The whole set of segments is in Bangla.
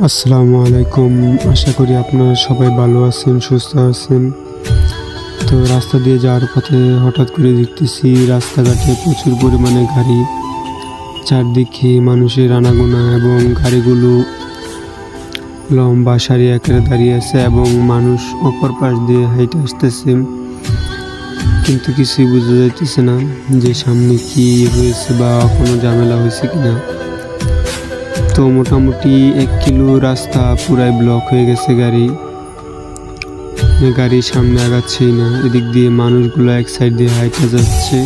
আসসালামু আলাইকুম। আশা করি আপনারা সবাই ভালো আছেন, সুস্থ আছেন। তো রাস্তা দিয়ে যাওয়ার পথে হঠাৎ করে দেখতেছি রাস্তাঘাটে প্রচুর পরিমাণে গাড়ি, চারদিকে মানুষের আনাগোনা এবং গাড়িগুলো লম্বা সারি আকারে দাঁড়িয়ে আছে এবং মানুষ অপর পাশ দিয়ে হাইটে আসতেছে, কিন্তু কিছুই বোঝা যাইতেছে না যে সামনে কি হয়েছে বা কোনো ঝামেলা হয়েছে কিনা। তো মোটামুটি 1 কিলো রাস্তা পুরাই ব্লক হয়ে গেছে, গাড়ি সামনে আগাচ্ছেই না। এদিক দিয়ে মানুষগুলো এক সাইড দিয়ে হাইটা যাচ্ছে।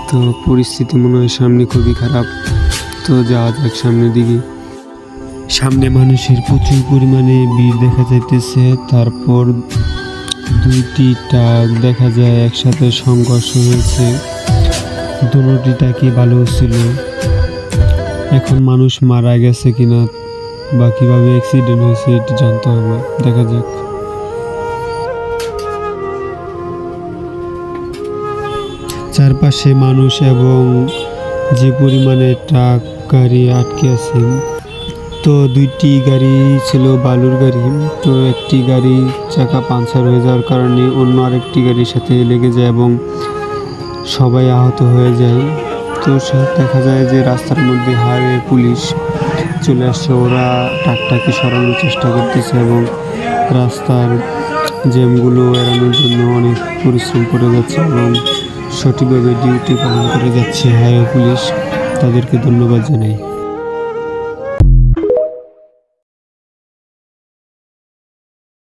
তো পরিস্থিতি মনে হয় সামনে খুবই খারাপ। তো যাওয়া যাক সামনের দিকে। সামনে মানুষের প্রচুর পরিমাণে ভিড় দেখা যাইতেছে। তারপর 2টি ট্রাক দেখা যায় একসাথে সংঘর্ষ হয়েছে। দুটি ট্রাকই ভালো ছিল। এখন মানুষ মারা গেছে কিনা বা কিভাবে অ্যাক্সিডেন্ট হয়েছে এটি জানতে হবে, দেখা যাক। চারপাশে মানুষ এবং যে পরিমাণে ট্রাক গাড়ি আটকে আছে। তো 2টি গাড়ি ছিল বালুর গাড়ি। তো একটি গাড়ি চাকা পাংচার হয়ে যাওয়ার কারণে অন্য আরেকটি গাড়ির সাথে লেগে যায় এবং সবাই আহত হয়ে যায়। তো দেখা যায় যে রাস্তার মধ্যে হাইওয়ে পুলিশ চলে আসছে, ওরা ট্রাকটাকে সরানোর চেষ্টা করতেছে এবং রাস্তার জ্যামগুলো এড়ানোর জন্য অনেক পরিশ্রম করে যাচ্ছে এবং সঠিকভাবে ডিউটি পালন করে যাচ্ছে হাইওয়ে পুলিশ। তাদেরকে ধন্যবাদ জানাই।